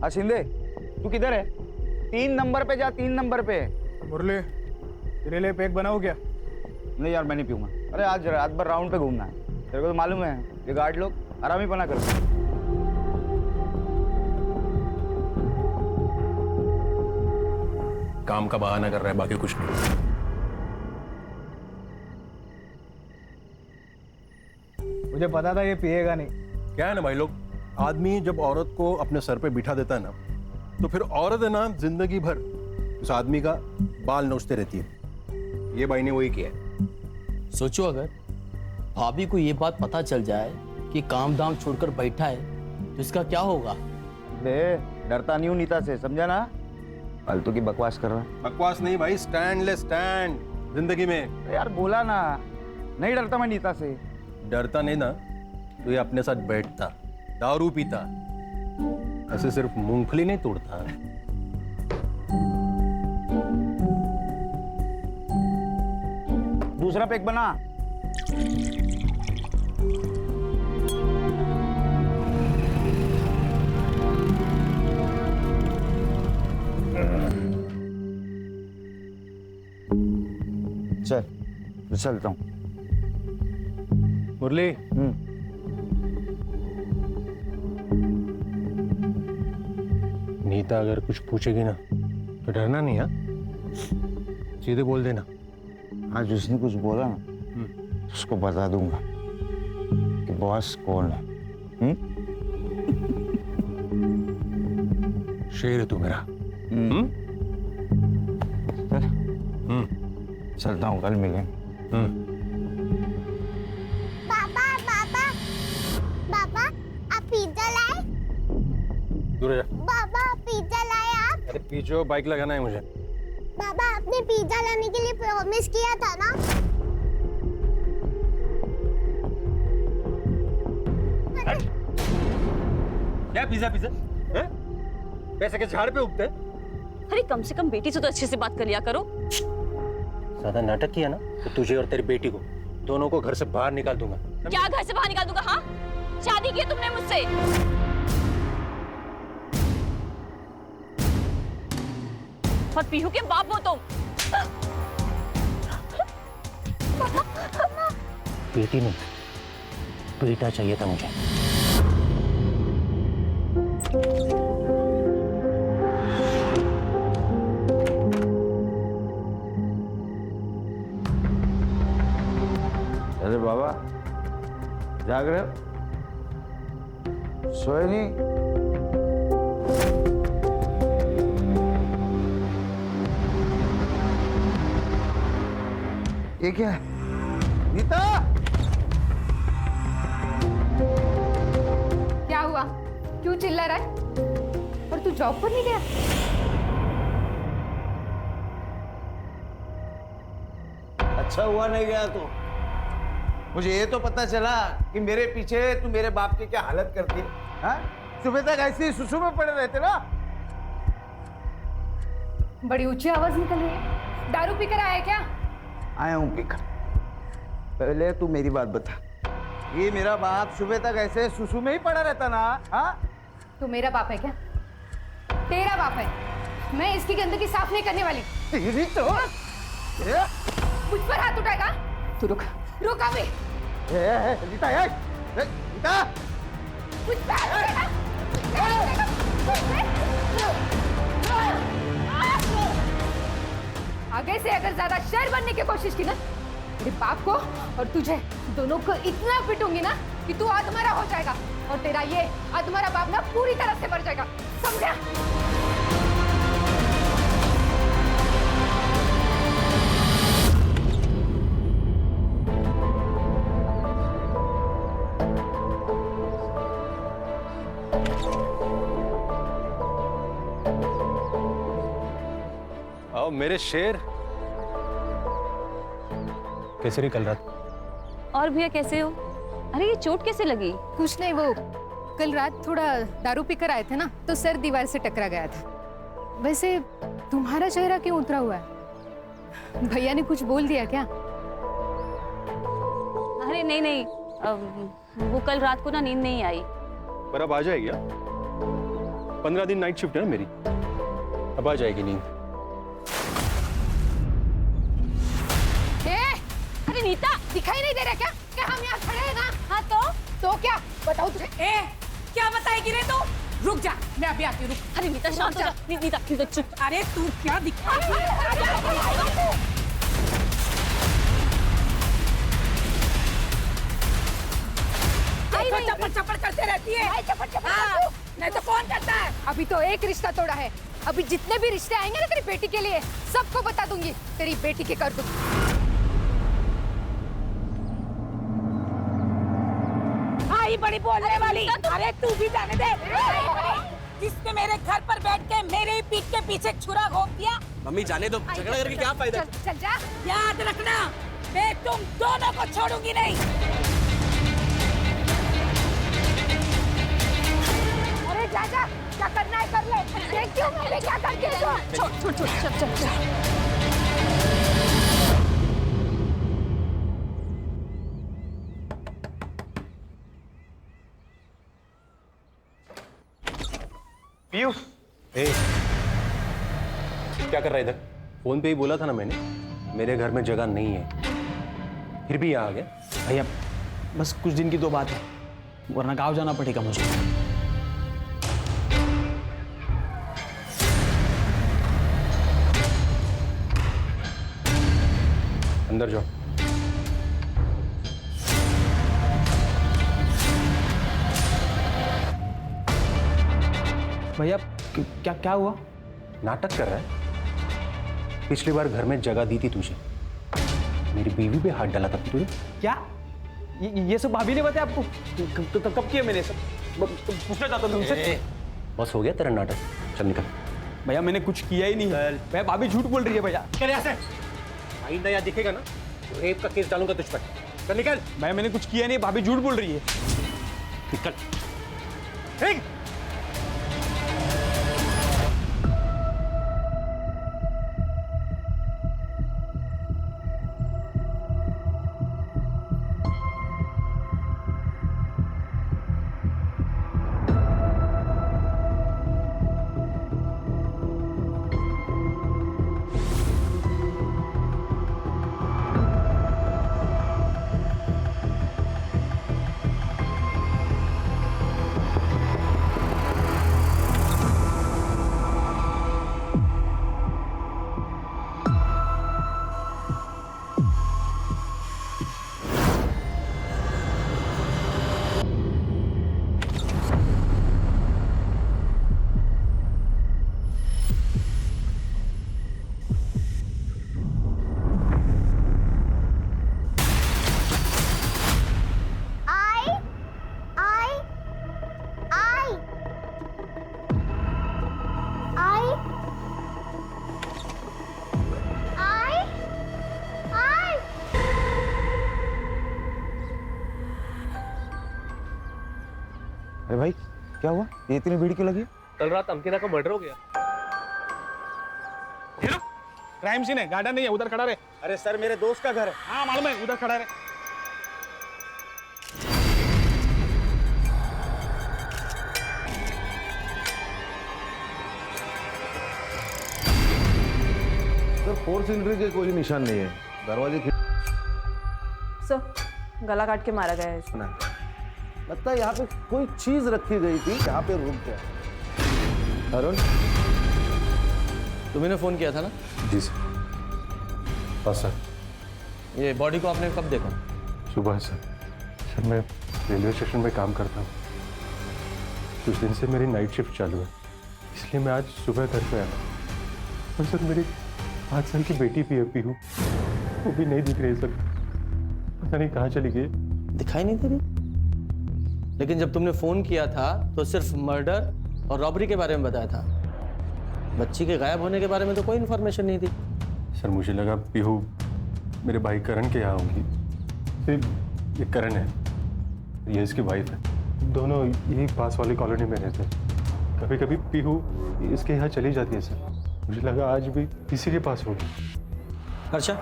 शिंदे, तू किधर है? 3 नंबर पे जा, 3 नंबर पे। मुरली, तेरे लिए पैक बनाऊं क्या? नहीं यार, मैं नहीं पीऊंगा। अरे आज रात भर राउंड पे घूमना है, तेरे को तो मालूम है, ये गार्ड लोग आराम ही पना करते हैं। काम का बहाना कर रहा है, बाकी कुछ नहीं। मुझे पता था ये पिएगा नहीं। क्या है ना भाई लोग, आदमी जब औरत को अपने सर पे बिठा देता है ना, तो फिर औरत है ना जिंदगी भर उस आदमी का बाल नोचते रहती है। ये भाई ने वही किया है। सोचो अगर भाभी को ये बात पता चल जाए कि काम धाम छोड़कर बैठा है तो इसका क्या होगा? डरता नहीं हूँ नीता से, समझा ना? फालतू की बकवास कर रहा है। बकवास नहीं भाई, स्टैंड ले स्टैंड जिंदगी में। तो यार बोला ना, नहीं डरता मैं नीता से। डरता नहीं ना तो ये अपने साथ बैठता, दारू पीता, ऐसे सिर्फ मूंगफली नहीं तोड़ता। दूसरा पैक बना। चल, चलता हूँ। मुरली, नीता अगर कुछ पूछेगी ना तो डरना नहीं, हाँ? सीधे बोल देना। आज उसने कुछ बोला ना, उसको बता दूंगा कि बॉस कौन है। शेर है तू मेरा। चलता हूँ, कल मिलेंगे। पापा पापा पापा, आप पिज्जा लाए? दूर जा। पापा पिज्जा लाए आप? अरे पीछे बाइक लगाना है मुझे। पापा आपने पिज्जा लाने के लिए प्रॉमिस किया था ना? क्या पिज्जा पिज्जा? पैसे के झाड़ पे उगते? अरे कम से कम बेटी से तो अच्छे से बात कर लिया करो। ज्यादा नाटक किया ना तो तुझे और तेरी बेटी को दोनों को घर से बाहर निकाल दूंगा। क्या घर से बाहर निकाल दूंगा? हाँ, शादी की है तुमने मुझसे। और पीहू के बाप हो तुम। बेटी नहीं, बेटा चाहिए था मुझे। अरे बाबा, जाग रहे हो? सोए नहीं? ये क्या है? नीता! क्या हुआ? क्यों चिल्ला रहा है? और तू जॉब पर नहीं गया? अच्छा हुआ नहीं गया तो। मुझे ये तो पता चला कि मेरे पीछे तू मेरे बाप की क्या हालत करती है। हाँ? सुबह तक ऐसे ही सुसु में पड़े रहते ना। बड़ी ऊंची आवाज निकल रही है। दारू पीकर आया है क्या? आया हूँ पीकर। पहले तू मेरी बात बता, ये मेरा बाप सुबह तक ऐसे सुसु में ही पड़ा रहता ना? हाँ? तू मेरा बाप है क्या? तेरा बाप है। मैं इसकी गंदगी साफ नहीं करने वाली। तेरी तो मुझ पर हाथ उठाएगा? तू रुक, रुक अभी। नीता, नीता! मुझ पर हाथ उठाएगा? आगे से अगर ज्यादा शेर बनने की कोशिश की ना, तेरे बाप को और तुझे दोनों को इतना पिटूंगी ना कि तू अधमरा हो जाएगा और तेरा ये अधमरा बाप ना पूरी तरह से मर जाएगा, समझा? आओ मेरे शेर। कैसे रही कल रात? और भैया कैसे हो? अरे ये चोट कैसे लगी? कुछ नहीं, वो कल रात थोड़ा दारू पीकर आए थे ना, तो सर दीवार से टकरा गया था। वैसे तुम्हारा चेहरा क्यों उतरा हुआ है? भैया ने कुछ बोल दिया क्या? अरे नहीं नहीं, वो कल रात को ना नींद नहीं आई। पर अब आ जाएगी। 15 दिन नाइट शिफ्ट है ना मेरी, अब आ जाएगी नींद। अरे नीता, दिखाई नहीं दे रहा क्या कि हम यहाँ खड़े हैं ना? हाँ तो क्या बताओ तुझे? क्या बताएगी रे तू? रुक जा, मैं अभी आती हूँ। अरे नीता शांत हो जा। नीता चुप। अरे तू क्या दिखाएगी? चप्पड़ चप्पड़ करते रहती है। हाँ, नहीं तो कौन करता है? अभी तो एक रिश्ता तोड़ा है, अभी जितने भी रिश्ते आएंगे ना तेरी बेटी के लिए सबको बता दूंगी तेरी बेटी के कर दूं। आई बड़ी बोलने वाली। अरे तू भी जाने दे। जिसने मेरे घर पर बैठ के मेरे ही पीठ के पीछे छुरा घोंप दिया। मम्मी जाने दो, झगड़ा करके क्या फायदा? चल जा। याद रखना, मैं तुम दोनों को छोड़ूंगी नहीं। अरे जा जा, क्या करना है कर ले। देखती हूँ मैं क्या करती हूँ। छोड़ चल। पीयू, क्या कर रहा है इधर? फोन पे ही बोला था ना मैंने, मेरे घर में जगह नहीं है, फिर भी यहाँ आ गया। भैया बस कुछ दिन की तो बात है, वरना गाँव जाना पड़ेगा मुझे। अंदर जाओ। भैया क्या हुआ? नाटक कर रहा है। पिछली बार घर में जगह दी थी तुझे, मेरी बीवी पे हाथ डाला था तुझे। क्या ये सब भाभी ने बताया आपको? कब किया मैंने सब? पूछना चाहता था तुमसे। बस हो गया तेरा नाटक, चल निकल। भैया मैंने कुछ किया ही नहीं। भैया भाभी झूठ बोल रही है भैया। चल यहाँ से, आइंदा यहाँ दिखेगा ना तो रेप का केस डालूंगा तुझ पर। चल निकल। भैया मैंने कुछ किया नहीं, भाभी झूठ बोल रही है। निकल। ठीक। अरे भाई क्या हुआ? ये इतनी भीड़ क्यों लगी? कल रात अंकिता का मर्डर हो गया। क्राइम सीन है, गार्डन नहीं है, उधर खड़ा रहे। अरे सर मेरे दोस्त का घर है। हाँ मालूम है, उधर खड़ा रहे। सर फोर्स इंट्री के कोई निशान नहीं है, दरवाजे सर गला काट के मारा गया है इसको। लगता है यहाँ पे कोई चीज रखी गई थी, यहाँ पे रुक गया। अरुण तुम्हें फोन किया था ना? जी सर। हाँ सर। ये बॉडी को आपने कब देखा? सुबह सर। सर मैं रेलवे स्टेशन पे काम करता हूँ, कुछ दिन से मेरी नाइट शिफ्ट चालू है, इसलिए मैं आज सुबह घर पे आया। और सर मेरी 5 साल की बेटी भी है पीहू, वो भी नहीं दिख रही सर, पता नहीं कहाँ चली गई। दिखाई नहीं दे रही? लेकिन जब तुमने फोन किया था तो सिर्फ मर्डर और रॉबरी के बारे में बताया था, बच्ची के गायब होने के बारे में तो कोई इन्फॉर्मेशन नहीं थी। सर मुझे लगा पीहू मेरे भाई करण के यहाँ होंगी। फिर ये करण है, ये इसकी वाइफ है, दोनों यही पास वाली कॉलोनी में रहते हैं। कभी कभी पीहू इसके यहाँ चली जाती है सर, मुझे लगा आज भी इसी के पास होगी। अच्छा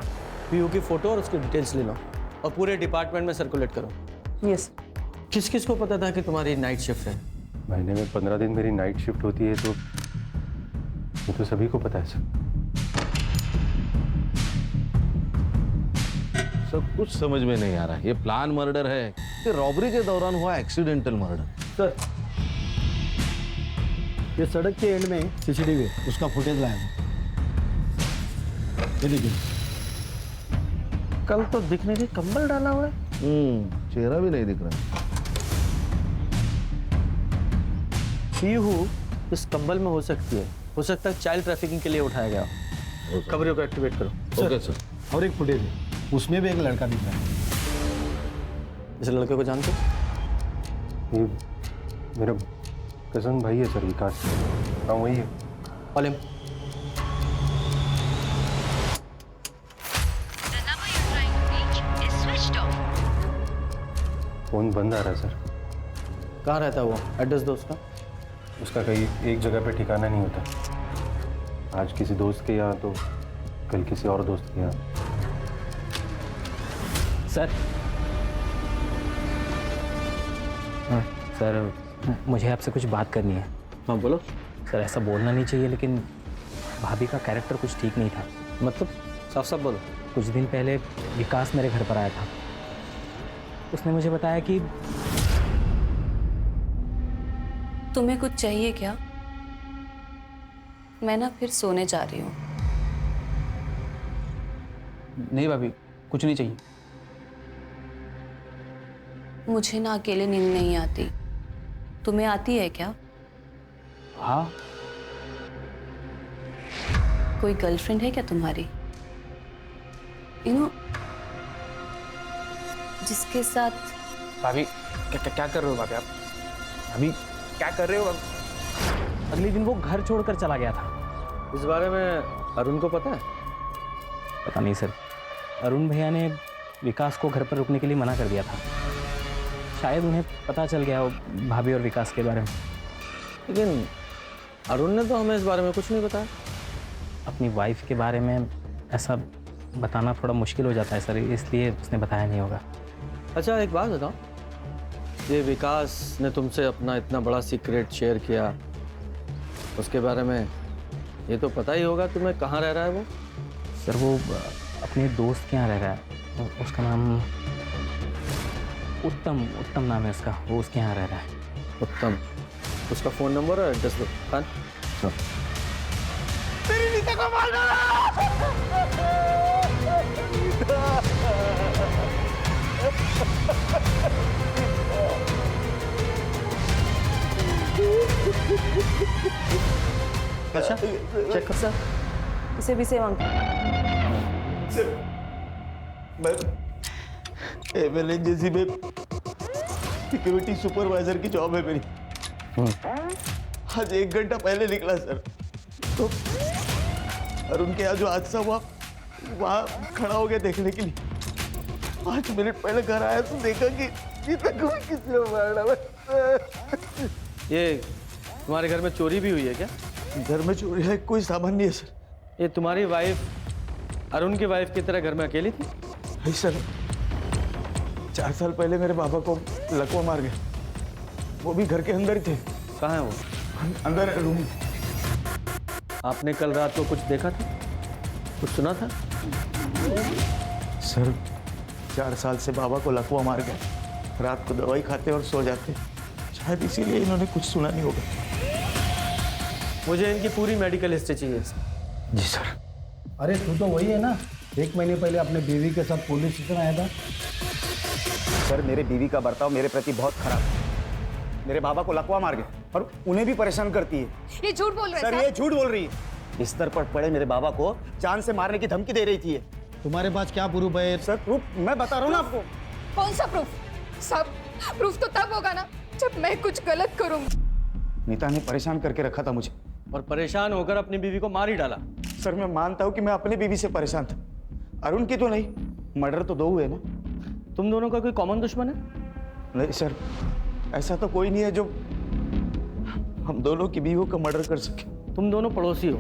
पीयू की फोटो और उसकी डिटेल्स ले लो और पूरे डिपार्टमेंट में सर्कुलेट करो। यस। किस किस को पता था कि तुम्हारी नाइट शिफ्ट है? महीने में 15 दिन मेरी नाइट शिफ्ट होती है, तो ये तो सभी को पता है सर। सब कुछ समझ में नहीं आ रहा। ये प्लान मर्डर है कि रॉबरी के दौरान हुआ एक्सीडेंटल मर्डर? सर, ये सड़क के एंड में सीसीटीवी है, उसका फुटेज लाया हूं। ये देखिए। कल तो दिखने के कंबल डाला हुआ है। चेहरा भी नहीं दिख रहा। पीहू इस कंबल में हो सकती है, हो सकता है चाइल्ड ट्रैफिकिंग के लिए उठाया गया। खबरों को एक्टिवेट करो। Okay sir. और एक फुटेज है, उसमें भी एक लड़का दिख रहा है। इस लड़के को जानते हो? ये मेरा कजन भाई है सर, विकास। हाँ वही है। Call him. फोन बंद आ रहा है सर। कहाँ रहता है वो? एड्रेस दो उसका। उसका कहीं एक जगह पे ठिकाना नहीं होता। आज किसी दोस्त के यहाँ तो कल किसी और दोस्त के यहाँ। सर, सर मुझे आपसे कुछ बात करनी है। हाँ बोलो। सर ऐसा बोलना नहीं चाहिए, लेकिन भाभी का कैरेक्टर कुछ ठीक नहीं था। मतलब साफ साफ बोलो। कुछ दिन पहले विकास मेरे घर पर आया था। उसने मुझे बताया कि तुम्हें कुछ चाहिए क्या? मैं ना फिर सोने जा रही हूँ। नहीं भाभी, कुछ नहीं चाहिए। मुझे ना अकेले नींद नहीं आती। तुम्हें आती है क्या? हाँ। कोई गर्लफ्रेंड है क्या तुम्हारी? जिसके साथ? भाभी क्या कर रहे हो भाभी आप? भाभी क्या कर रहे हो? अगले दिन वो घर छोड़कर चला गया था। इस बारे में अरुण को पता है? पता नहीं सर। अरुण भैया ने विकास को घर पर रुकने के लिए मना कर दिया था। शायद उन्हें पता चल गया हो भाभी और विकास के बारे में। लेकिन अरुण ने तो हमें इस बारे में कुछ नहीं बताया। अपनी वाइफ के बारे में ऐसा बताना थोड़ा मुश्किल हो जाता है सर, इसलिए उसने बताया नहीं होगा। अच्छा एक बात बताओ, ये विकास ने तुमसे अपना इतना बड़ा सीक्रेट शेयर किया, उसके बारे में ये तो पता ही होगा तुम्हें कहाँ रह रहा है वो? सर वो अपने दोस्त के यहाँ रह रहा है। उसका नाम उत्तम नाम है उसका। वो उसके यहाँ रह रहा है। उत्तम। उसका फ़ोन नंबर और एड्रेस दो। खान मेरी नीता को मार डाला। अच्छा चेक कर सर। इसे भी सेव अंक। मैं एमएलए जैसी में सिक्योरिटी सुपरवाइजर की जॉब है मेरी। आज 1 घंटा पहले निकला सर, तो अरुण के यहाँ जो हादसा हुआ वहाँ खड़ा हो गया देखने के लिए। 5 मिनट पहले घर आया तो देखा कि किसने मारा। ये तुम्हारे घर में चोरी भी हुई है क्या? घर में चोरी है कोई सामान नहीं है सर। ये तुम्हारी वाइफ अरुण की वाइफ की तरह घर में अकेली थी? नहीं सर, 4 साल पहले मेरे बाबा को लकवा मार गया। वो भी घर के अंदर ही थे। कहाँ है वो? अंदर है रूम। आपने कल रात को कुछ देखा था, कुछ सुना था? सर 4 साल से बाबा को लकवा मार गया। रात को दवाई खाते और सो जाते, शायद इसीलिए इन्होंने कुछ सुना नहीं होगा। मुझे इनकी पूरी मेडिकल हिस्ट्री चाहिए। जी सर। अरे तू तो वही है ना, 1 महीने पहले अपने बीवी के साथ पुलिस स्टेशन आया था। सर मेरे बीवी का बर्ताव मेरे प्रति बहुत खराब है। मेरे बाबा को लकवा मार गया और उन्हें भी परेशान करती है। ये झूठ बोल रहे हैं सर ये झूठ बोल रही है। बिस्तर पर पड़े मेरे बाबा को जान से मारने की धमकी दे रही थी। तुम्हारे पास क्या प्रूफ है? सर प्रूफ मैं बता रहा हूँ ना आपको। कौन सा प्रूफ? सब प्रूफ तो तब होगा ना जब मैं कुछ गलत करूंगी। नीता ने परेशान करके रखा था मुझे और परेशान होकर अपनी बीवी को मार ही डाला। सर मैं मानता हूँ कि मैं अपनी बीवी से परेशान था, अरुण की तो नहीं। मर्डर तो 2 हुए ना। तुम दोनों का कोई कॉमन दुश्मन है? नहीं सर, ऐसा तो कोई नहीं है जो हम दोनों की बीवियों का मर्डर कर सके। तुम दोनों पड़ोसी हो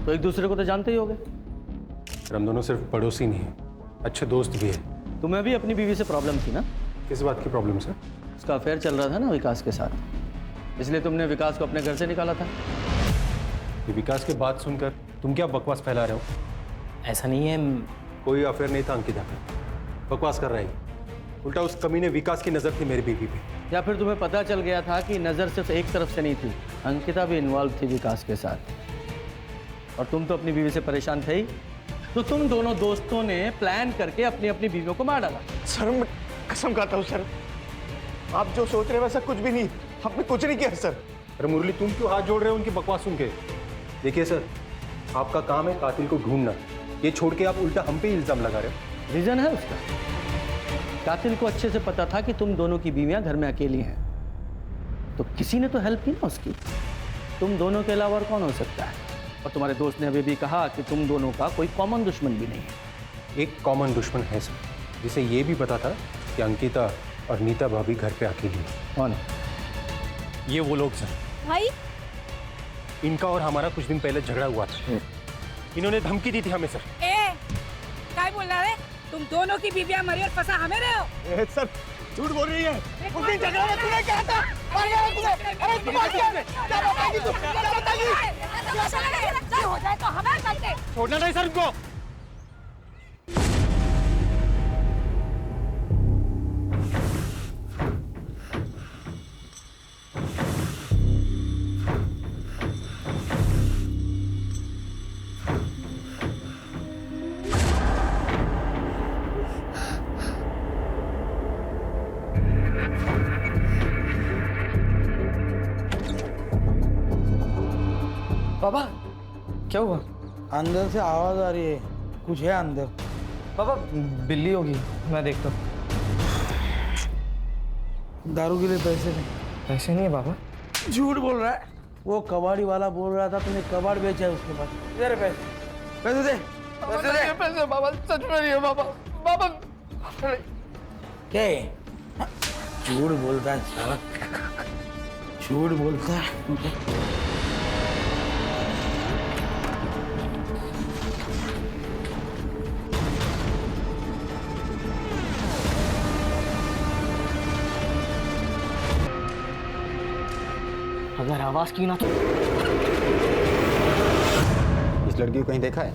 तो एक दूसरे को तो जानते ही होगे। हम दोनों सिर्फ पड़ोसी नहीं हैं, अच्छे दोस्त भी हैं। तुम्हें भी अपनी बीवी से प्रॉब्लम थी ना? किस बात की प्रॉब्लम सर? उसका अफेयर चल रहा था ना विकास के साथ, इसलिए तुमने विकास को अपने घर से निकाला था। ये विकास की बात सुनकर तुम क्या बकवास फैला रहे हो? ऐसा नहीं है। कोई अफेयर नहीं था अंकिता का, बकवास कर रहा है। उल्टा उस कमीने विकास की नजर थी मेरी बीवी पे। या फिर तुम्हें पता चल गया था कि नज़र सिर्फ एक तरफ से नहीं थी, अंकिता भी इन्वॉल्व थी विकास के साथ, और तुम तो अपनी बीवी से परेशान थे ही, तो तुम दोनों दोस्तों ने प्लान करके अपनी अपनी बीवियों को मार डाला। सर मैं कसम खाता हूँ सर, आप जो सोच रहे हैं वैसा कुछ भी नहीं, हमने कुछ नहीं किया सर। अरे मुरली, तुम क्यों हाथ जोड़ रहे हो उनकी बकवास सुन के? देखिए सर, आपका काम है कातिल को ढूंढना, ये छोड़ के आप उल्टा हम पे इल्जाम लगा रहे हो। रीजन है उसका, कातिल को अच्छे से पता था कि तुम दोनों की बीवियां घर में अकेली हैं, तो किसी ने तो हेल्प की ना उसकी। तुम दोनों के अलावा और कौन हो सकता है? और तुम्हारे दोस्त ने अभी भी कहा कि तुम दोनों का कोई कॉमन दुश्मन भी नहीं है। एक कॉमन दुश्मन है सर, जिसे ये भी पता था कि अंकिता और नीता भाभी घर पे अकेली है। कौन? ये वो लोग सर। भाई इनका और हमारा कुछ दिन पहले झगड़ा हुआ था, इन्होंने धमकी दी थी हमें सर। क्या बोल रहा है? तुम दोनों की बीबियां मरी और फंसा हमें रहे हो। सर झूठ बोल रही है, उस दिन झगड़ा में तूने क्या था? अरे तू बात क्या बताएगी तू? क्या बताएगी? हो जाए तो हमें करते। छोड़ना नहीं सर उनको। पापा क्या हुआ? अंदर से आवाज आ रही है, कुछ है अंदर। पापा बिल्ली होगी, मैं देखता हूँ। दारू के लिए पैसे नहीं। ऐसे नहीं है पापा। झूठ बोल रहा है, वो कबाड़ी वाला बोल रहा था तुमने कबाड़ बेचा है उसके पास। दे रे पैसे, पैसे दे, पैसे दे। पैसे बाबा सच में नहीं है बाबा, बाबा क्या है? झूठ बोलता है साला, झूठ बोलता है। अगर आवाज की ना तो इस लड़की को कहीं देखा है?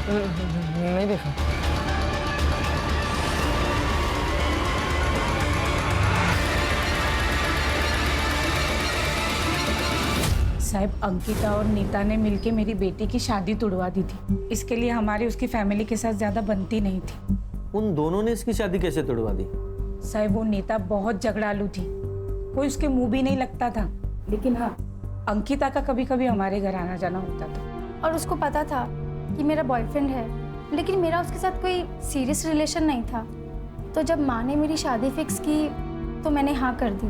नहीं देखा। साहब, अंकिता और नीता ने मिलके मेरी बेटी की शादी तुड़वा दी थी। इसके लिए हमारी उसकी फैमिली के साथ ज्यादा बनती नहीं थी। उन दोनों ने इसकी शादी कैसे तोड़वा दी? साहब, वो नीता बहुत झगड़ालू थी, कोई उसके मुंह भी नहीं लगता था। लेकिन हाँ, अंकिता का कभी कभी हमारे घर आना जाना होता था। और उसको पता था कि मेरा बॉयफ्रेंड है, लेकिन मेरा उसके साथ कोई सीरियस रिलेशन नहीं था। तो जब माँ ने मेरी शादी फिक्स की तो मैंने हाँ कर दी।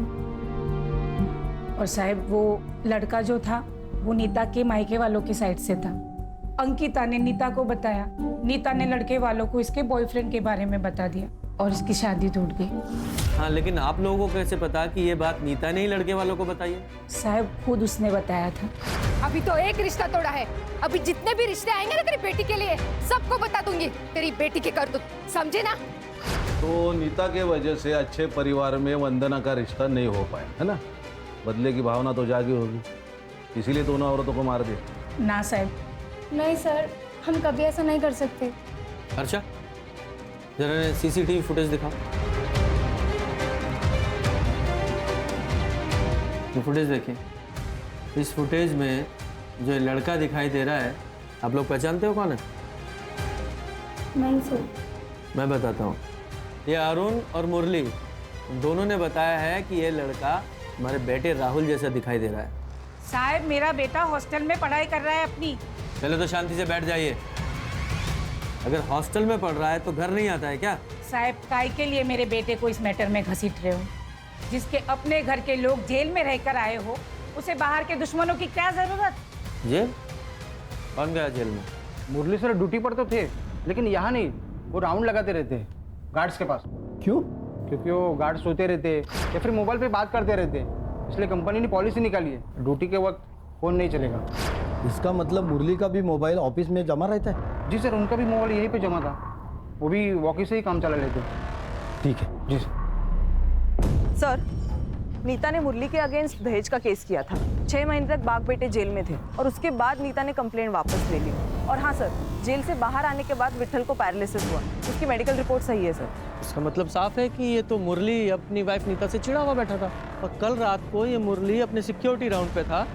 और साहब, वो लड़का जो था वो नीता के मायके वालों की साइड से था। अंकिता ने नीता को बताया, नीता ने लड़के वालों को इसके बॉयफ्रेंड के बारे में बता दिया और इसकी शादी टूट गई। हाँ, लेकिन आप लोगों को कैसे पता कि ये बात नीता ने ही लड़के वालों को बताई है? साहब, खुद उसने बताया था। अभी तो एक रिश्ता तोड़ा है, अभी जितने भी रिश्ते आएंगे ना तेरी बेटी के लिए सबको बता दूंगी तेरी बेटी की करतूत, समझे ना? तो नीता के वजह से अच्छे परिवार में वंदना का रिश्ता नहीं हो पाया है ना, बदले की भावना तो जागी होगी, इसीलिए दोनों औरतों को मार दिया। ना साहब। नहीं सर, हम कभी ऐसा नहीं कर सकते। अच्छा, जरा सीसीटीवी फुटेज दिखाओ। ये फुटेज देखिए। इस फुटेज में जो लड़का दिखाई दे रहा है, आप लोग पहचानते हो कौन है? नहीं सर। मैं बताता हूँ। ये अरुण और मुरली दोनों ने बताया है कि ये लड़का हमारे बेटे राहुल जैसा दिखाई दे रहा है। साहब, मेरा बेटा हॉस्टल में पढ़ाई कर रहा है अपनी। पहले तो शांति से बैठ जाइए। अगर हॉस्टल में पढ़ रहा है तो घर नहीं आता है क्या? साहब, काय के लिए मेरे बेटे को इस मैटर में घसीट रहे हो? जिसके अपने घर के लोग जेल में रहकर आए हो, उसे बाहर के दुश्मनों की क्या जरूरत? जेल? कौन गया जेल में? मुरली सर ड्यूटी पर तो थे, लेकिन यहाँ नहीं, वो राउंड लगाते रहते गार्ड्स के पास। क्यों? क्योंकि वो गार्ड सोते रहते या फिर मोबाइल पे बात करते रहते, इसलिए कंपनी ने पॉलिसी निकाली है ड्यूटी के वक्त फोन नहीं चलेगा। इसका मतलब मुरली का भी मोबाइल ऑफिस में जमा रहता है? जी सर, उनका भी मोबाइल यहीं पे जमा था, वो भी वॉकी से ही काम चला लेते। ठीक है जी सर, नीता ने मुरली के अगेंस्ट दहेज का केस किया था। 6 महीने तक बाग बेटे जेल में थे और उसके बाद नीता ने कंप्लेंट वापस ले ली। और हाँ सर, जेल से बाहर आने के बाद विठल को पैरालिसिस हुआ। उसकी मेडिकल रिपोर्ट सही है सर। इसका मतलब साफ है कि ये तो मुरली अपनी वाइफ नीता से चिढ़ा हुआ बैठा था और कल रात को ये मुरली अपने सिक्योरिटी राउंड पे था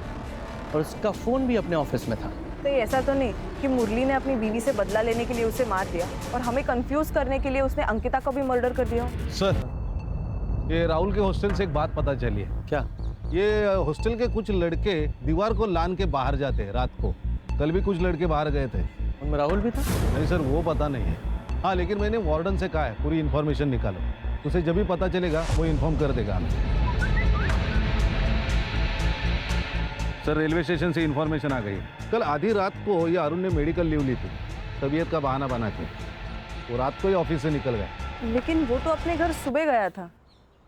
और उसका फ़ोन भी अपने ऑफिस में था। तो ये ऐसा तो नहीं कि मुरली ने अपनी बीवी से बदला लेने के लिए उसे मार दिया और हमें कंफ्यूज करने के लिए उसने अंकिता को भी मर्डर कर दिया? सर, ये राहुल के हॉस्टल से एक बात पता चली है। क्या? ये हॉस्टल के कुछ लड़के दीवार को लान के बाहर जाते हैं रात को। कल भी कुछ लड़के बाहर गए थे। उनमें राहुल भी था? नहीं सर, वो पता नहीं है। हाँ, लेकिन मैंने वार्डन से कहा है पूरी इन्फॉर्मेशन निकालो। उसे जब भी पता चलेगा वो इन्फॉर्म कर देगा हमें। सर, रेलवे स्टेशन से इन्फॉर्मेशन आ गई है। कल आधी रात को ये अरुण ने मेडिकल लीव ली थी तबीयत का बहाना बना के। वो रात को ही ऑफिस से निकल गया। लेकिन वो तो अपने घर सुबह गया था,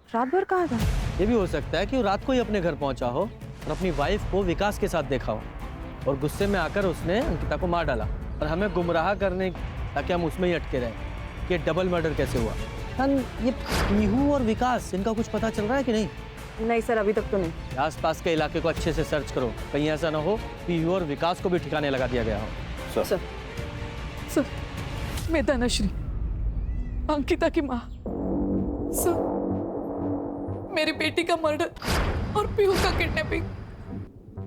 रात भर कहाँ था? ये भी हो सकता है कि वो रात को ही अपने घर पहुंचा हो और अपनी वाइफ को विकास के साथ देखा हो और गुस्से में आकर उसने अंकिता को मार डाला और हमें गुमराह करने ताकि हम उसमें ही अटके रहें कि डबल मर्डर कैसे हुआ। ये पीहू और विकास, इनका कुछ पता चल रहा है कि नहीं? नहीं सर, अभी तक तो नहीं। आसपास के इलाके को अच्छे से सर्च करो, कहीं ऐसा ना हो पीहू और विकास को भी ठिकाने लगा दिया गया हो। सर, मैं धनश्री, अंकिता की माँ। सर, मेरी बेटी का मर्डर और पीहू का किडनैपिंग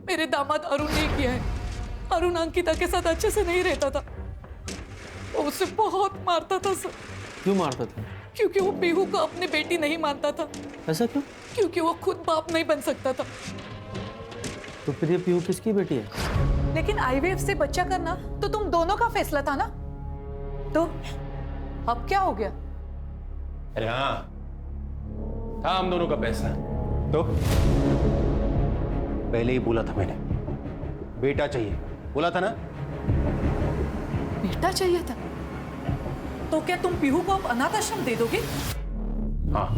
मेरे दामाद अरुण ने किया है। अरुण अंकिता के साथ अच्छे से नहीं रहता था, वो उसे बहुत मारता था सर। क्यों मारता था? क्योंकि वो पीहू को अपनी बेटी नहीं मानता था। ऐसा क्यों? क्योंकि वो खुद बाप नहीं बन सकता था। तो फिर ये पीहू किसकी बेटी है? लेकिन आईवीएफ से बच्चा करना तो तुम दोनों का फैसला था ना, तो अब क्या हो गया? अरे हाँ, था हम दोनों का फैसला। तो पहले ही बोला था मैंने, बेटा चाहिए, बोला था ना। बेटा चाहिए था? तो क्या तुम पीहू को अब अनाथ आश्रम दे दोगे? हाँ,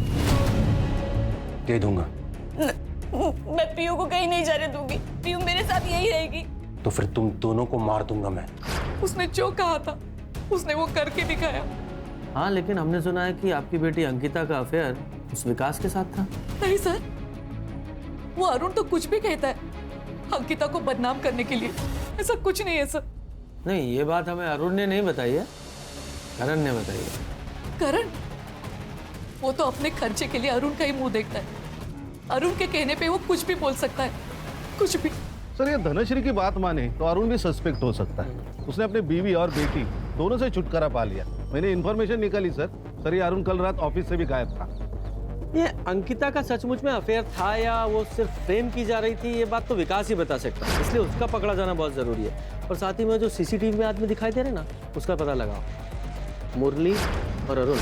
दे दूंगा। मैं पीयू को कहीं नहीं जाने दूंगी। पीयू मेरे साथ यही रहेगी। तो फिर तुम दोनों को मार दूंगा मैं। उसने जो कहा था उसने वो करके दिखाया। हाँ, लेकिन हमने सुना है कि आपकी बेटी अंकिता का अफेयर उस विकास के साथ था। नहीं सर, वो अरुण तो कुछ भी कहता है अंकिता को बदनाम करने के लिए। ऐसा कुछ नहीं है सर। नहीं, ये बात हमें अरुण ने नहीं बताई है, करण ने बताई है। करण? वो तो अपने खर्चे के लिए अरुण का ही मुंह देखता है। अरुण के कहने पे वो कुछ भी बोल सकता है, कुछ भी। सर, ये धनश्री की बात माने तो अरुण भी सस्पेक्ट हो सकता है। उसने अपने बीवी और बेटी दोनों से छुटकारा पा लिया। मैंने इन्फॉर्मेशन निकाली सर, ये अरुण कल रात ऑफिस से भी गायब था। ये अंकिता का सचमुच में अफेयर था या वो सिर्फ प्रेम की जा रही थी, ये बात तो विकास ही बता सकता है। इसलिए उसका पकड़ा जाना बहुत जरूरी है। और साथ ही में जो सीसीटीवी में आदमी दिखाई दे रहे ना, उसका पता लगाओ। मुरली और अरुण,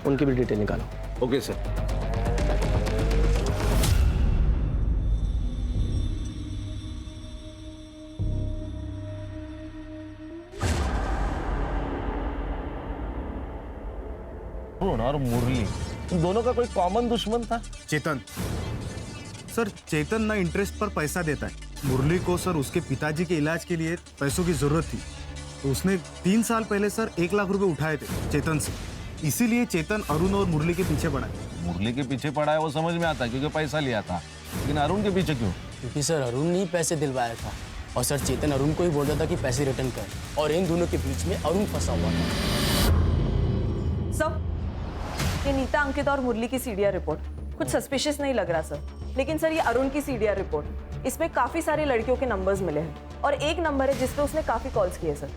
उनकी भी डिटेल निकालो। Okay sir. और मुरली, इन दोनों का कोई कॉमन दुश्मन था? चेतन। सर, चेतन ना इंटरेस्ट पर पैसा देता है। मुरली को सर उसके पिताजी के इलाज के लिए पैसों की जरूरत थी, तो उसने 3 साल पहले सर 1 लाख रुपए उठाए थे चेतन से। इसीलिए चेतन अरुण और मुरली के पीछे पड़ा है। मुरली के पीछे पड़ा है वो समझ में आता है क्योंकि पैसा लिया था, लेकिन अरुण के पीछे क्यों? क्योंकि सर अरुण ने ही पैसे दिलवाया था और सर चेतन अरुण को ही बोल रहा था कि पैसे रिटर्न कर, और इन दोनों के बीच में अरुण फंसा हुआ था। सर, ये नीता, अंकिता और मुरली की सीडीआर रिपोर्ट कुछ सस्पिशियस नहीं लग रहा सर। लेकिन सर, ये अरुण की सीडीआर रिपोर्ट, इसमें काफी सारे लड़कियों के नंबर्स मिले हैं और एक नंबर है जिस पे उसने काफी कॉल्स किए सर।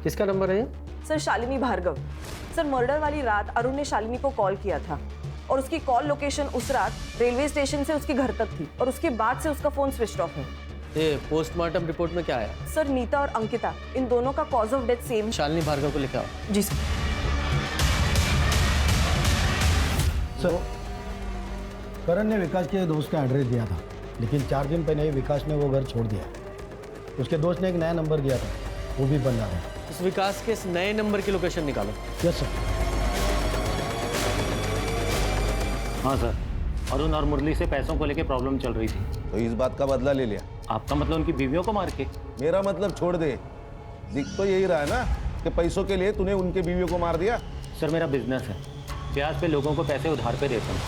किसका नंबर है ये? Sir, Shalini Bhargav. Sir, murder वाली रात अरुण ने शालिनी को कॉल किया था और उसकी कॉल लोकेशन उस रात रेलवे स्टेशन से उसके घर तक थी और उसके बाद से उसका फोन स्विच ऑफ है। ये पोस्टमार्टम रिपोर्ट में क्या आया? सर, नीता और अंकिता, इन दोनों का cause of death same. Shalini Bhargav को लिखा हो। जी सर। सर, करण ने विकास के दोस्त का एड्रेस दिया था, लेकिन 4 दिन पहले ही विकास ने वो घर छोड़ दिया। उसके दोस्त ने एक नया नंबर दिया था, वो भी बंद आ गया। इस विकास के इस नए नंबर की लोकेशन निकालो। Yes sir. हाँ सर, अरुण और मुरली से पैसों को लेकर प्रॉब्लम चल रही थी, तो इस बात का बदला ले लिया। आपका मतलब उनकी बीवियों को मार के? मेरा मतलब छोड़ दे। दिख तो यही रहा है ना कि पैसों के लिए तूने उनके बीवियों को मार दिया। सर, मेरा बिजनेस है, ब्याज पे लोगों को पैसे उधार पे देता हूँ,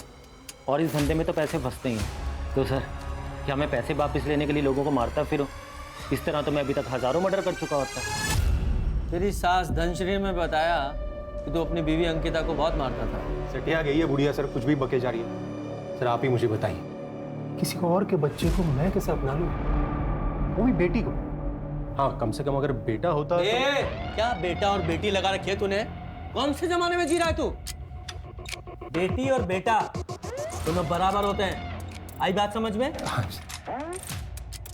और इस धंधे में तो पैसे फंसते ही हैं। तो सर, क्या मैं पैसे वापस लेने के लिए लोगों को मारता फिरूं? इस तरह तो मैं अभी तक हज़ारों मर्डर कर चुका होता। तेरी सास धनश्री ने बताया कि तू अपनी बीवी अंकिता को बहुत मारता था। सटिया गई है बुढ़िया सर, कुछ भी बके जा रही है। सर आप ही मुझे बताइए, किसी को और के बच्चे को मैं कैसे अपना लूं, वो भी बेटी को? हाँ, कम से कम अगर बेटा होता क्या बेटा और बेटी लगा रखी है तूने? कौन से जमाने में जी रहा है तू? बेटी और बेटा दोनों बराबर होते हैं, आई बात समझ में?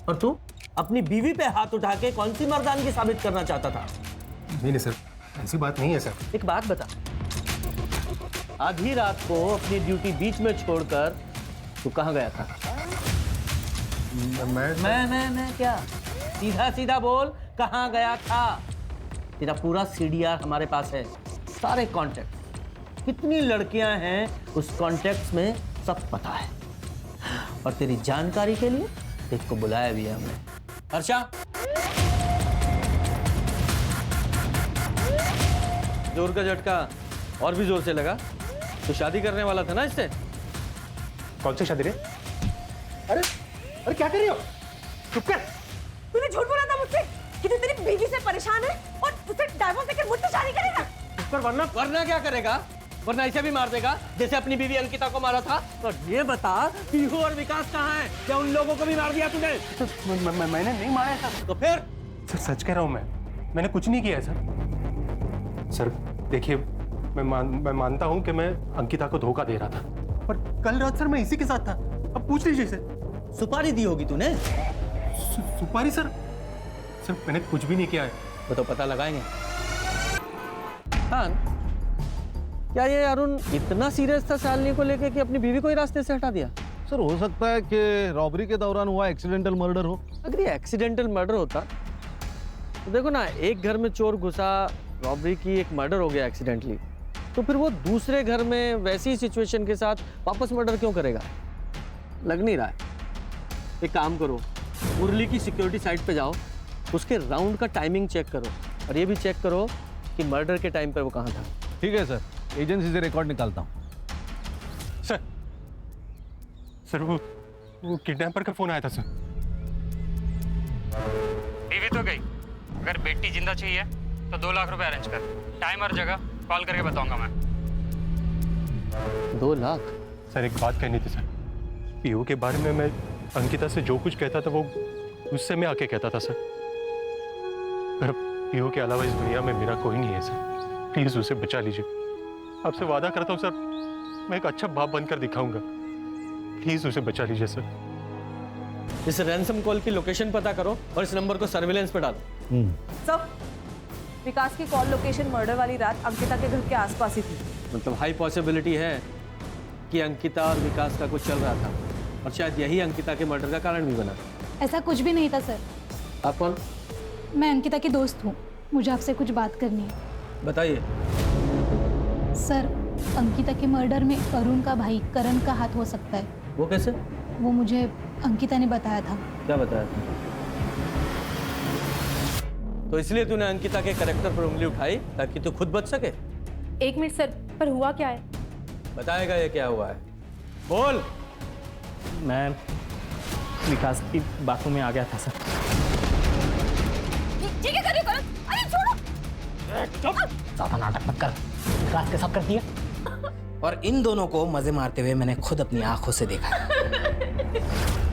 और तू अपनी बीवी पे हाथ उठा के कौन सी मर्दानगी साबित करना चाहता था? नहीं सर, ऐसी बात नहीं है सर। एक बात बता, आधी रात को अपनी ड्यूटी बीच में छोड़कर तू कहाँ गया था? मैं क्या? सीधा सीधा बोल, कहाँ गया था? तेरा पूरा सीडीआर हमारे पास है, सारे कॉन्टेक्ट, कितनी लड़कियां हैं उस कॉन्टेक्ट में सब पता है। और तेरी जानकारी के लिए एक को बुलाया भी है हमने। हर्षा, जोर का झटका और भी जोर से लगा। तो शादी करने वाला था ना इससे? कौन सी शादी रे? अरे क्या कर रही हो? चुप कर। तूने झूठ बोला था मुझसे कि तू तेरी बीवी से परेशान है और उसे डाइवोर्स देकर मुझसे शादी करेगा। पर वरना क्या करेगा? वरना ऐसे भी मार देगा जैसे अपनी बीवी अंकिता को मारा था। और ये बता, पीहू और विकास कहाँ हैं? क्या उन लोगों को भी मार दिया तूने? मैंने नहीं मारा सर। तो फिर? सर सच कह रहा हूँ मैंने कुछ नहीं किया है सर। सर देखिए, मैं मानता हूँ कि मैं अंकिता को धोखा दे रहा था, पर कल रात सर मैं इसी के साथ था। अब पूछ लीजिए सर। सुपारी दी होगी तूने? सुपारी सर मैंने कुछ भी नहीं किया है। वो तो पता लगाएंगे। हाँ, क्या ये अरुण इतना सीरियस था शालिनी को लेके कि अपनी बीवी को ही रास्ते से हटा दिया? सर हो सकता है कि रॉबरी के दौरान हुआ एक्सीडेंटल मर्डर हो। अगर ये एक्सीडेंटल मर्डर होता तो देखो ना, एक घर में चोर घुसा, रॉबरी की, एक मर्डर हो गया एक्सीडेंटली, तो फिर वो दूसरे घर में वैसी सिचुएशन के साथ वापस मर्डर क्यों करेगा? लग नहीं रहा है। एक काम करो, मुरली की सिक्योरिटी साइट पे जाओ, उसके राउंड का टाइमिंग चेक करो, और ये भी चेक करो कि मर्डर के टाइम पर वो कहाँ था। ठीक है सर, एजेंसी से रिकॉर्ड निकालता हूँ। सर वो किडनैपर का फोन आया था सर। बीवी तो गई, अगर बेटी जिंदा चाहिए तो 2 लाख रुपए अरेंज कर। टाइम और जगह कॉल करके बताऊंगा मैं। 2 लाख? सर एक बात कहनी थी सर। पीयू के बारे में मैं अंकिता से जो कुछ कहता था वो उससे मैं आके कहता था सर। पर पीयू के अलावा इस दुनिया में मेरा कोई नहीं है सर। प्लीज उसे बचा लीजिए। आपसे वादा करता हूँ सर, मैं एक अच्छा बाप बनकर दिखाऊंगा। प्लीज उसे बचा लीजिए सर। इस रैंसम कॉल की लोकेशन पता करो और इस नंबर को सर्विलेंस पे डालो। सब विकास की कॉल लोकेशन मर्डर वाली रात अंकिता के घर के आसपास ही थी। मतलब हाई पॉसिबिलिटी है कि अंकिता और विकास का कुछ चल रहा था, और शायद यही अंकिता के मर्डर का कारण भी बना। ऐसा कुछ भी नहीं था सर। आप कौन? मैं अंकिता की दोस्त हूँ, मुझे आपसे कुछ बात करनी है। बताइए। सर, अंकिता के मर्डर में अरुण का भाई करण का हाथ हो सकता है। वो कैसे? वो मुझे अंकिता ने बताया था। क्या बताया था? तो इसलिए तूने अंकिता के कैरेक्टर पर उंगली उठाई ताकि तू खुद बच सके? 1 मिनट सर, पर हुआ क्या है? बताएगा ये क्या हुआ है, बोल। मैं विकास की बातों में आ गया था सर। ये क्या कर रहे हो करण? अरे छोड़ो। ज्यादा नाटक मत कर, विकास के सब कर दिया। और इन दोनों को मजे मारते हुए मैंने खुद अपनी आंखों से देखा।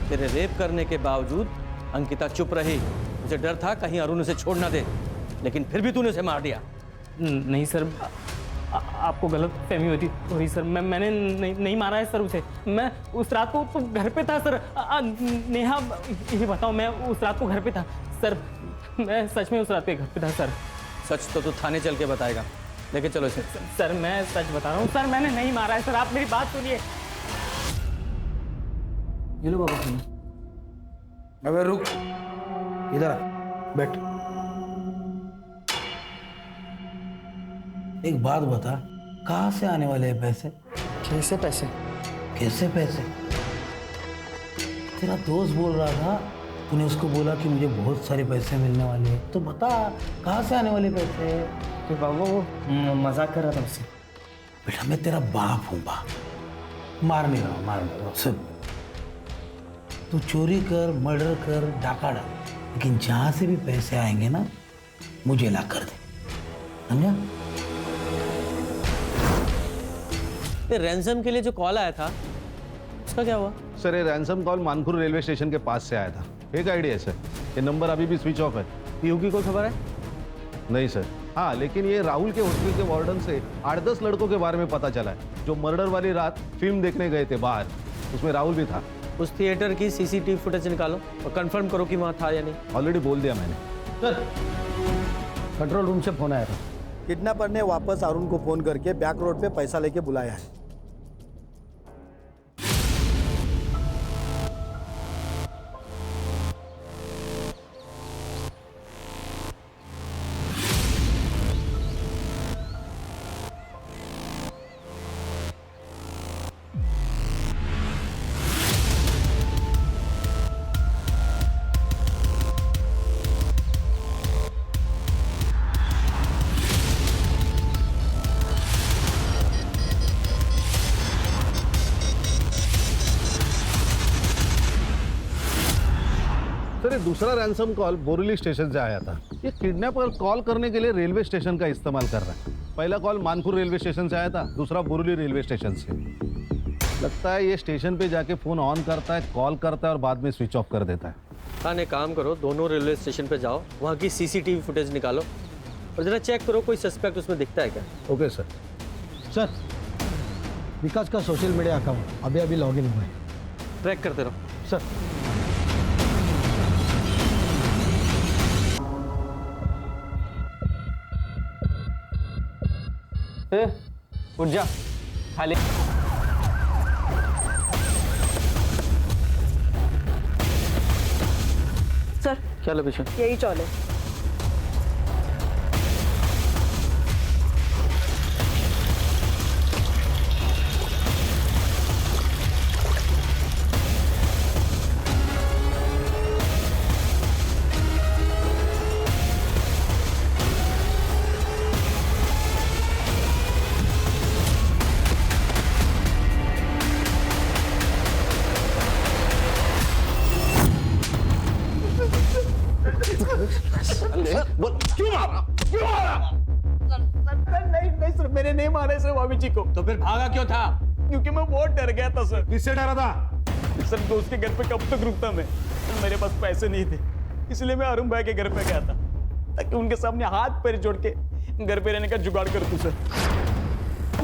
तेरे रेप करने के बावजूद अंकिता चुप रही। मुझे डर था कहीं अरुण उसे छोड़ ना दे, लेकिन फिर भी तूने उसे मार दिया। नहीं सर, आपको गलत फहमी हुई सर। मैंने नहीं मारा है सर उसे। मैं उस रात को तो घर पे था सर। नेहा, ये बताओ, मैं उस रात को घर पे था सर। मैं सच में उस रात पे घर पे था सर। सच तो तू थाने चल के बताएगा, लेके चलो इसे। सर मैं सच बता रहा हूँ सर, मैंने नहीं मारा है सर। आप मेरी बात सुनिए। ये लो बाबा सुनो। अबे रुक, इधर बैठ। एक बात बता, कहाँ से आने वाले हैं पैसे? कैसे पैसे? कैसे पैसे? तेरा दोस्त बोल रहा था, तूने उसको बोला कि मुझे बहुत सारे पैसे मिलने वाले हैं, तो बता कहाँ से आने वाले पैसे? तो बाबा वो मजाक कर रहा था उससे। बेटा मैं तेरा बाप हूं बाप, मार नहीं रहा हूं सब। तू चोरी कर, मर्डर कर, डाका डाल, लेकिन जहां से भी पैसे आएंगे ना मुझे ला कर दे, समझा? ये रैंसम के लिए जो कॉल आया था उसका क्या हुआ? सर ये ransom call Manpur railway station के पास से आया था। एक आइडिया है सर, ये नंबर अभी भी स्विच ऑफ है। पीयू की कोई खबर है? नहीं सर। हाँ लेकिन ये राहुल के हॉस्टल के वार्डन से 8-10 लड़कों के बारे में पता चला है जो मर्डर वाली रात फिल्म देखने गए थे बाहर, उसमें राहुल भी था। उस थिएटर की सीसीटीवी फुटेज निकालो और कंफर्म करो कि वहाँ था या नहीं। ऑलरेडी बोल दिया मैंने। सर कंट्रोल रूम से फोन आया था, किडनैपर ने वापस अरुण को फोन करके बैक रोड पे पैसा लेके बुलाया है। सर ये दूसरा रैंसम कॉल बोरीवली स्टेशन से आया था। ये किडनैपर कॉल करने के लिए रेलवे स्टेशन का इस्तेमाल कर रहा है। पहला कॉल मानपुर रेलवे स्टेशन से आया था, दूसरा बोरीवली रेलवे स्टेशन से। लगता है ये स्टेशन पे जाके फोन ऑन करता है, कॉल करता है और बाद में स्विच ऑफ कर देता है। हाँ एक काम करो, दोनों रेलवे स्टेशन पे जाओ, वहाँ की सीसीटीवी फुटेज निकालो और जरा चेक करो कोई सस्पेक्ट उसमें दिखता है क्या। Okay sir. सर विकास का सोशल मीडिया अकाउंट अभी अभी लॉग इन हुआ है, ट्रैक करते रहो। सर उठ जा, खाली। सर क्या लोकेशन? यही चौले। क्यों मारा? नहीं सर, मैंने नहीं मारा सर भाभी जी को। तो फिर भागा क्यों था? क्योंकि मैं बहुत डर गया था सर। किससे डरा था? सर दोस्त के घर पे कब तक रुकता मैं? मेरे पास पैसे नहीं थे, इसलिए मैं अरुण भाई के घर पे गया था ताकि उनके सामने हाथ पैर जोड़ के घर पे रहने का जुगाड़ कर दूं सर।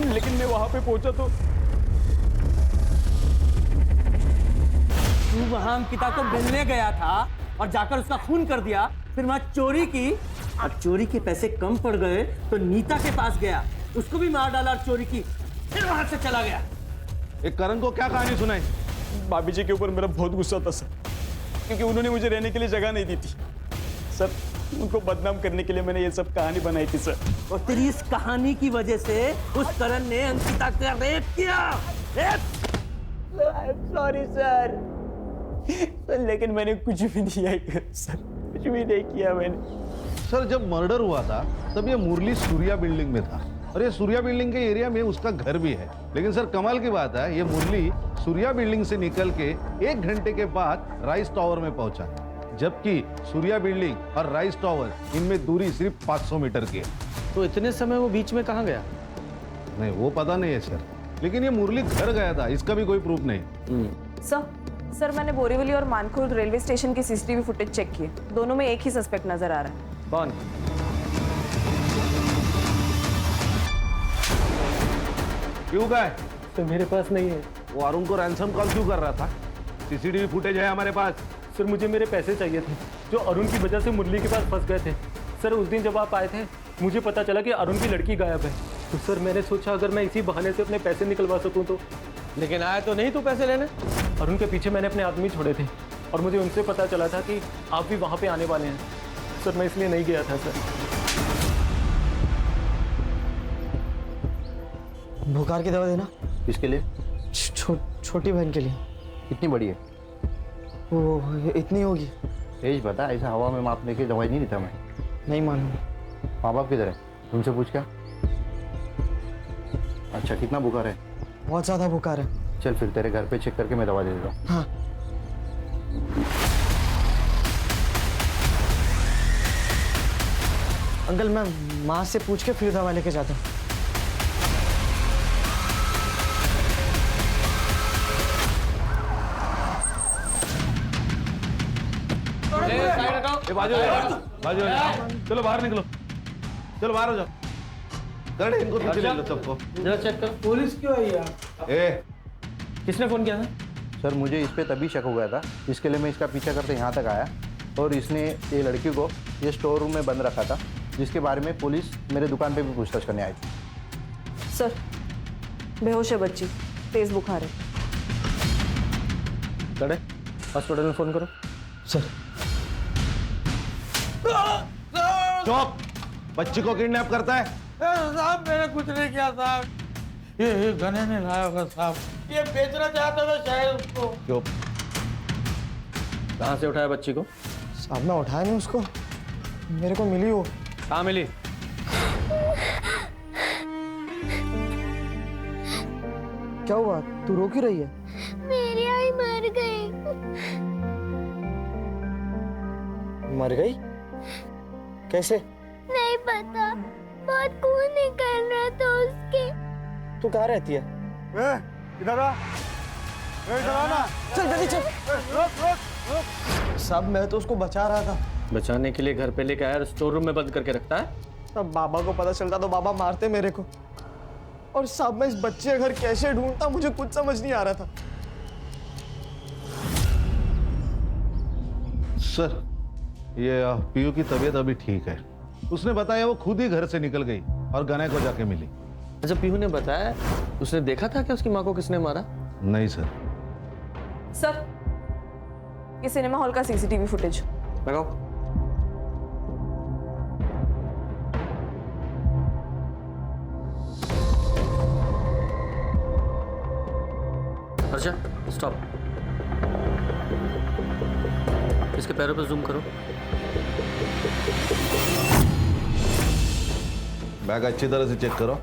लेकिन मैं वहां पे पहुंचा तो तू वहां अंकिता को मिलने गया था और जाकर उसका खून कर दिया, फिर वहां चोरी की और चोरी के पैसे कम पड़ गए तो नीता के पास गया, उसको भी मार डाला और चोरी की, फिर वहां से चला गया। एक करण को क्या कहानी सुनाई? भाभी जी के ऊपर मेरा बहुत गुस्सा था सर, क्योंकि उन्होंने मुझे रहने के लिए जगह नहीं दी थी सर। उनको बदनाम करने के लिए मैंने ये सब कहानी बनाई थी सर। और तेरी इस कहानी की वजह से उस करण ने अंकिता का रेप किया। सॉरी सर, लेकिन मैंने कुछ भी नहीं किया सर, कुछ भी नहीं किया मैंने। सर जब मर्डर हुआ था तब ये मुरली सूर्या बिल्डिंग में था और ये सूर्या बिल्डिंग के एरिया में उसका घर भी है। लेकिन सर कमाल की बात है, ये मुरली सूर्या बिल्डिंग से निकल के 1 घंटे के बाद राइस टावर में पहुंचा, जबकि सूर्या बिल्डिंग और राइस टावर इनमें दूरी सिर्फ 500 मीटर की है। तो इतने समय वो बीच में कहाँ गया? नहीं वो पता नहीं है सर, लेकिन ये मुरली घर गया था, इसका भी कोई प्रूफ नहीं। सर मैंने बोरीवली और मानकुर रेलवे स्टेशन की सीसीटीवी फुटेज चेक की, दोनों में एक ही सस्पेक्ट नजर आ रहा है। कौन? क्यों का है? तो मेरे पास नहीं है। वो अरुण को रैंसम कॉल क्यों कर रहा था? सीसीटीवी फुटेज है हमारे पास। सर मुझे मेरे पैसे चाहिए थे जो अरुण की वजह से मुरली के पास फंस गए थे। सर उस दिन जब आप आए थे मुझे पता चला कि अरुण की लड़की गायब है, तो सर मैंने सोचा अगर मैं इसी बहाने से अपने पैसे निकलवा सकूं तो। लेकिन आया तो नहीं तू पैसे लेने? अरुण के पीछे मैंने अपने आदमी छोड़े थे और मुझे उनसे पता चला था कि आप भी वहाँ पे आने वाले हैं। सर मैं इसलिए नहीं गया था सर। बुखार की दवा देना। किसके लिए? छोटी बहन के लिए। कितनी बड़ी है? वो इतनी होगी। एज बता, ऐसा हवा में मापने की दवाई नहीं देता मैं। नहीं मालूम। माँ बाप किधर है? तुमसे पूछ क्या? अच्छा, कितना बुखार है? बहुत ज़्यादा बुखार है। चल फिर तेरे घर पे चेक करके मैं दवा दे देता हूँ। हाँ। अंकल मैं माँ से पूछ के फिर दवा लेके जाता हूँ। बाजू चलो बाहर निकलो, चलो बाहर हो जाओ। कर इनको पीछे ले लो सबको। जरा चेक करो। पुलिस क्यों आई यार? ए किसने फोन किया था? सर मुझे इस पे तभी शक हो गया था, इसके लिए मैं इसका पीछा करते यहाँ तक आया और इसने ये लड़की को ये स्टोर रूम में बंद रखा था, जिसके बारे में पुलिस मेरे दुकान पे भी पूछताछ करने आई थी। सर बेहोश है बच्ची, तेज बुखार है। चढ़े हॉस्पिटल में फोन करो। सर चुप, बच्ची को किडनैप करता है? साहब मैंने कुछ नहीं किया साहब, ये गने ने लाया होगा साहब, ये बेचना चाहता था शायद उसको। चुप। कहाँ से उठाया बच्ची को? साहब मैं उठाया नहीं उसको, मेरे को मिली वो। कहाँ मिली? क्या हुआ, तू रो क्यों रही है? मेरी आई मर गई। मर गई? कैसे? नहीं पता, बहुत खून निकल रहा था उसके। तू कहाँ रहती है? इधर आ, इधर आ ना। चल जल्दी चल। साहब मैं तो उसको बचा रहा था। बचाने के लिए घर पे लेके आया और स्टोर रूम में बंद करके रखता है? अब बाबा को पता चलता तो बाबा मारते मेरे को। और साहब मैं इस बच्चे का घर कैसे ढूंढता, मुझे कुछ समझ नहीं आ रहा था। सर ये पीयू की तबीयत अभी ठीक है, उसने बताया वो खुद ही घर से निकल गई और गने को जाके मिली। अच्छा पीहू ने बताया, उसने देखा था कि उसकी माँ को किसने मारा? नहीं सर। सर ये सिनेमा हॉल का सीसीटीवी फुटेज लगाओ। अच्छा स्टॉप, इसके पैरों पे जूम करो। बैग अच्छी तरह से चेक करो।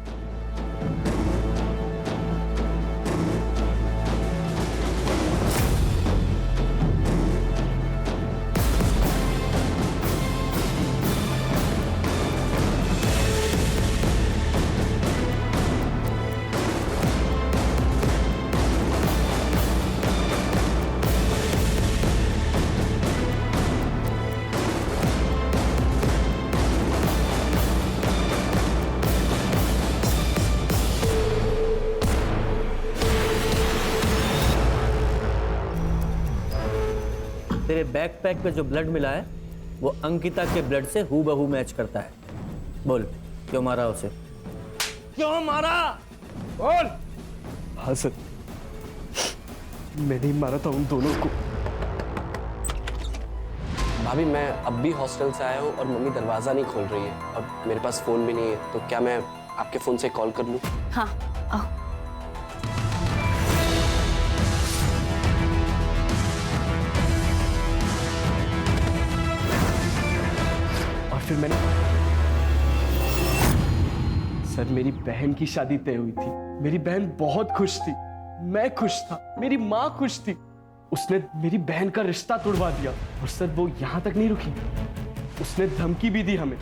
तेरे बैकपैक पे जो ब्लड मिला है वो अंकिता के ब्लड से हूबहू मैच करता है। बोल क्यों मारा उसे? क्यों मारा? बोल। हाँ सर, मैंने ही मारा था उन दोनों को। भाभी मैं अब भी हॉस्टल से आया हूँ और मम्मी दरवाज़ा नहीं खोल रही है और मेरे पास फ़ोन भी नहीं है, तो क्या मैं आपके फ़ोन से कॉल कर लूँ? हाँ आओ। और फिर मैंने सर मेरी बहन की शादी तय हुई थी, मेरी बहन बहुत खुश थी, मैं खुश था, मेरी माँ खुश थी। उसने मेरी बहन का रिश्ता तोड़वा दिया और सर वो यहाँ तक नहीं रुकी, उसने धमकी भी दी हमें।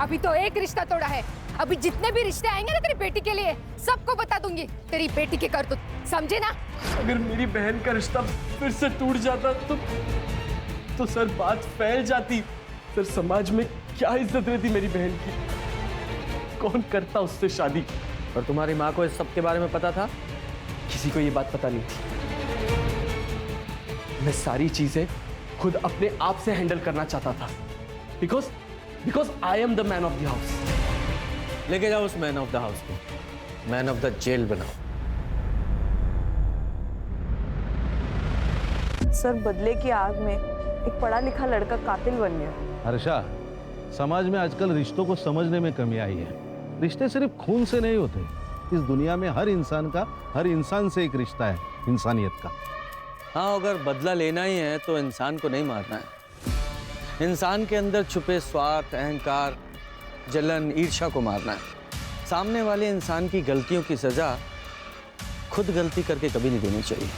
अभी तो एक रिश्ता तोड़ा है, अभी जितने भी रिश्ते आएंगे ना तेरी बेटी के लिए सबको बता दूंगी तेरी बेटी के करतूत, समझे ना? अगर मेरी बहन का रिश्ता फिर से टूट जाता तो सर बात फैल जाती। सर समाज में क्या इज्जत रहती मेरी बहन की, कौन करता उससे शादी? और तुम्हारी माँ को इस सब के बारे में पता था? किसी को ये बात पता नहीं थी। मैं सारी चीजें खुद अपने आप से हैंडल करना चाहता था, because I am the man of the house. लेके जाओ उस मैन ऑफ द हाउस को, मैन ऑफ द जेल बनाओ। सर बदले की आग में एक पढ़ा लिखा लड़का कातिल बन गया। हर्षा, समाज में आजकल रिश्तों को समझने में कमी आई है। रिश्ते सिर्फ खून से नहीं होते, इस दुनिया में हर इंसान से एक रिश्ता है, इंसानियत का। हाँ अगर बदला लेना ही है तो इंसान को नहीं मारना है, इंसान के अंदर छुपे स्वार्थ, अहंकार, जलन, ईर्ष्या को मारना है। सामने वाले इंसान की गलतियों की सजा खुद गलती करके कभी नहीं देनी चाहिए।